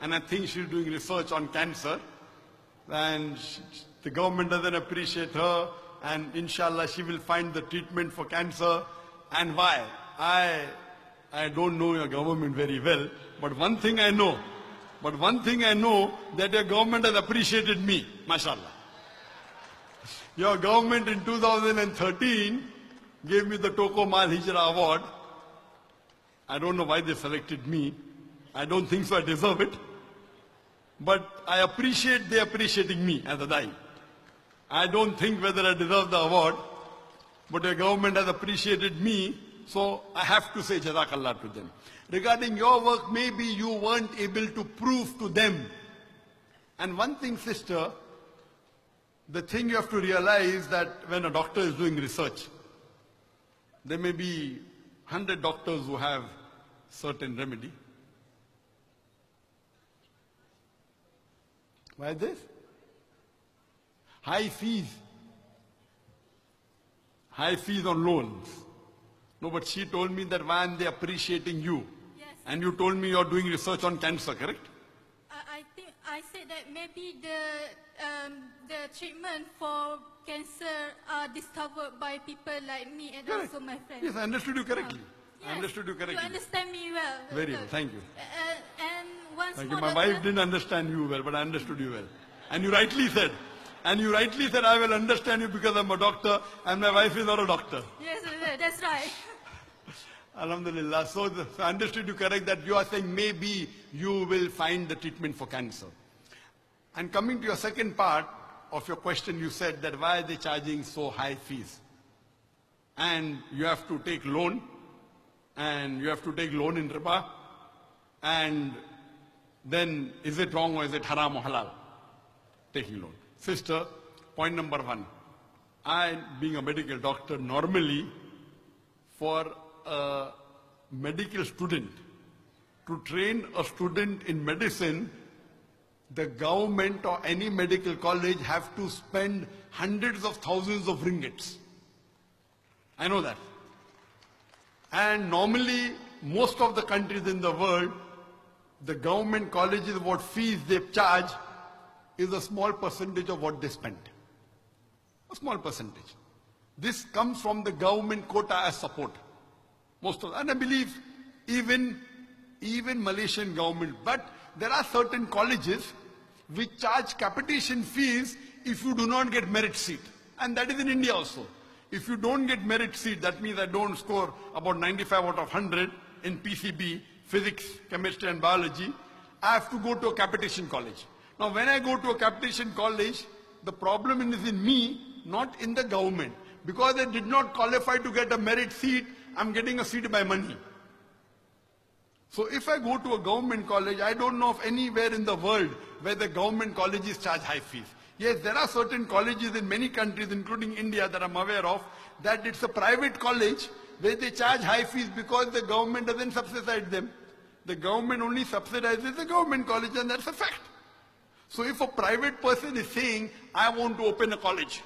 and I think she's doing research on cancer. And the government doesn't appreciate her, and inshallah she will find the treatment for cancer. And why? I don't know your government very well, but one thing I know, that your government has appreciated me, mashallah. Your government in 2013 gave me the Toko Mal Hijra Award. I don't know why they selected me. I don't think so I deserve it. But I appreciate they appreciating me as a Dai. I don't think whether I deserve the award, but your government has appreciated me, so I have to say Jazakallah to them. Regarding your work, maybe you weren't able to prove to them. And one thing, sister, the thing you have to realize that when a doctor is doing research, there may be 100 doctors who have certain remedy. Why this? High fees. High fees on loans. No, but she told me that why are they appreciating you? Yes. And you told me you're doing research on cancer, correct? I think I said that maybe the treatment for cancer are discovered by people like me and Correct. also my friends. Yes, I understood you correctly. Yes, I understood you correctly. You understand me well. Very well, thank you. And once Thank you. more, My wife didn't understand you well, but I understood you well. And you rightly said, I will understand you because I'm a doctor and my wife is not a doctor. Yes, that's right. Alhamdulillah. So I understood you correct that you are saying maybe you will find the treatment for cancer. And coming to your second part of your question, you said that why are they charging so high fees? And you have to take loan, and you have to take loan in riba, and then is it wrong or is it haram or halal? Taking loan. Sister, point number one. I, being a medical doctor, normally for a medical student, to train a student in medicine, the government or any medical college have to spend hundreds of thousands of ringgits. I know that. And normally, most of the countries in the world, the government colleges, what fees they charge is a small percentage of what they spend. A small percentage. This comes from the government quota as support. And I believe even Malaysian government. But there are certain colleges which charge capitation fees if you do not get merit seat. And that is in India also. If you don't get merit seat, that means I don't score about 95 out of 100 in PCB, physics, chemistry and biology, I have to go to a capitation college. Now when I go to a capitation college, the problem is in me, not in the government. Because I did not qualify to get a merit seat, I'm getting a seat by money. So if I go to a government college, I don't know of anywhere in the world where the government colleges charge high fees. Yes, there are certain colleges in many countries, including India, that I'm aware of, that it's a private college where they charge high fees because the government doesn't subsidize them. The government only subsidizes the government college, and that's a fact. So if a private person is saying, I want to open a college,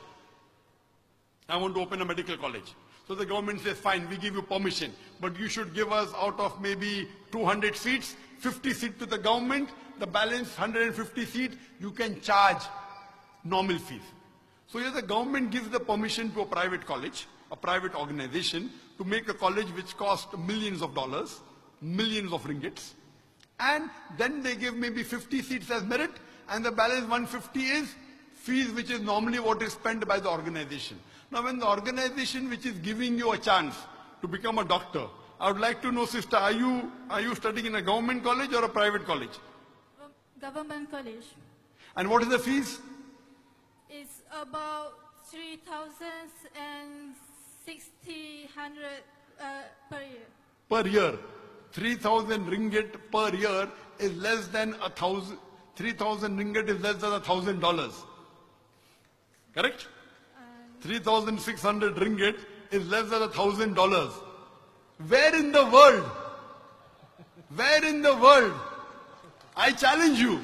I want to open a medical college. So the government says, fine, we give you permission, but you should give us out of maybe 200 seats, 50 seats to the government, the balance 150 seats, you can charge normal fees. So here the government gives the permission to a private college, a private organization, to make a college which costs millions of dollars, millions of ringgits, and then they give maybe 50 seats as merit, and the balance 150 is fees, which is normally what is spent by the organization. Now when the organization which is giving you a chance to become a doctor, I would like to know, sister, are you studying in a government college or a private college? Government college. And what is the fees? It's about 3,000 and 6,000 per year. Per year. 3,000 ringgit per year is less than 3,000 ringgit is less than $1,000. Correct? 3,600 ringgit is less than $1,000. Where in the world? Where in the world? I challenge you.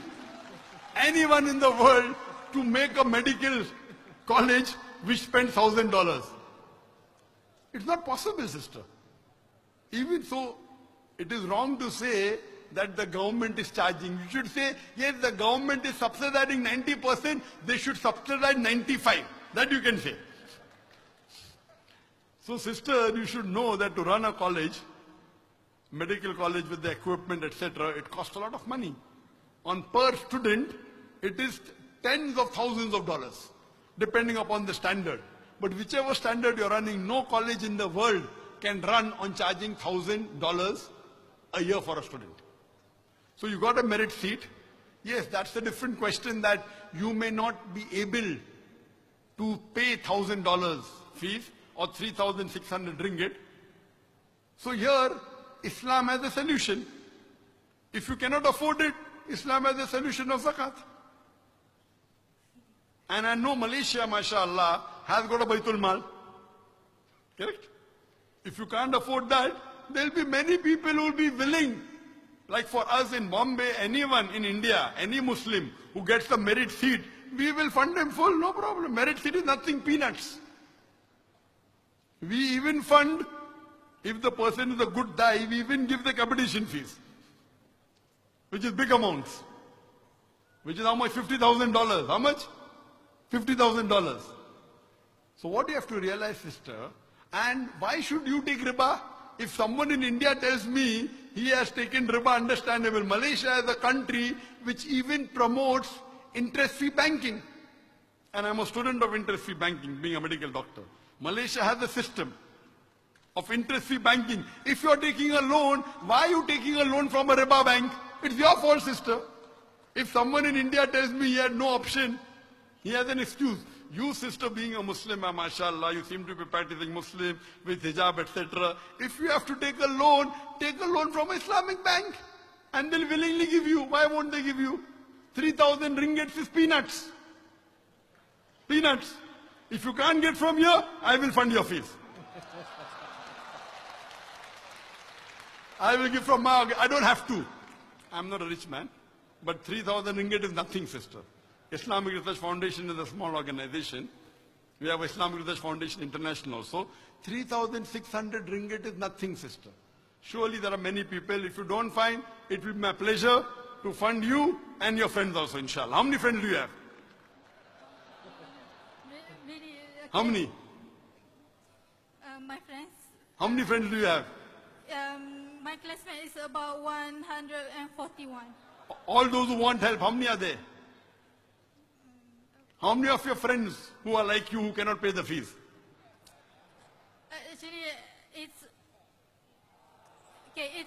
Anyone in the world to make a medical college which spends $1,000. It's not possible, sister. Even so, it is wrong to say that the government is charging. You should say, yes, the government is subsidizing 90%, they should subsidize 95%. That you can say. So sister, you should know that to run a college, medical college with the equipment, etc., it costs a lot of money. On per student, it is tens of thousands of dollars, depending upon the standard. But whichever standard you're running, no college in the world can run on charging $1,000 a year for a student. So you got a merit seat. Yes, that's a different question, that you may not be able to pay $1,000 fees or 3,600 ringgit. So here, Islam has a solution. If you cannot afford it, Islam has a solution of zakat. And I know Malaysia, mashallah, has got a Baitul Mal. Correct? If you can't afford that, there will be many people who will be willing. Like for us in Bombay, anyone in India, any Muslim who gets the merit seat, we will fund them full, no problem. Merit seat is nothing, peanuts. We even fund, if the person is a good guy, we even give the competition fees, which is big amounts. Which is how much? $50,000. How much? $50,000. So what you have to realize, sister, and why should you take riba? If someone in India tells me he has taken riba, understandable. Malaysia is a country which even promotes interest-free banking. And I'm a student of interest-free banking, being a medical doctor. Malaysia has a system of interest-free banking. If you're taking a loan, why are you taking a loan from a riba bank? It's your fault, sister. If someone in India tells me he had no option, he has an excuse. You, sister, being a Muslim, mashallah, you seem to be practicing Muslim with hijab, etc. If you have to take a loan from an Islamic bank. And they'll willingly give you. Why won't they give you? 3,000 ringgits is peanuts. Peanuts. If you can't get from here, I will fund your fees. I will give from my, I don't have to. I'm not a rich man. But 3,000 ringgit is nothing, sister. Islamic Research Foundation is a small organization. We have Islamic Research Foundation International also. 3,600 ringgit is nothing, sister. Surely there are many people. If you don't find, it will be my pleasure to fund you and your friends also, inshallah. How many friends do you have? How many? My friends. How many friends do you have? My classmate is about 141. All those who want help, how many are there? How many of your friends who are like you who cannot pay the fees? Actually, it's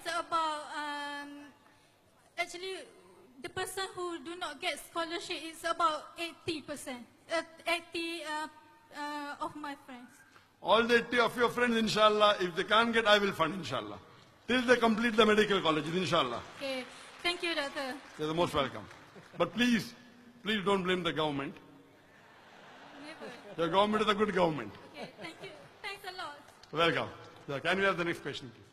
about actually the person who do not get scholarship is about 80%. 80 of my friends. All the 80 of your friends, inshallah, if they can't get, I will fund, inshallah. Till they complete the medical colleges, inshallah. Okay. Thank you, doctor. You're the most welcome. But please don't blame the government. Never. The government is a good government. Okay, thank you. Thanks a lot. Welcome. Can we have the next question, please?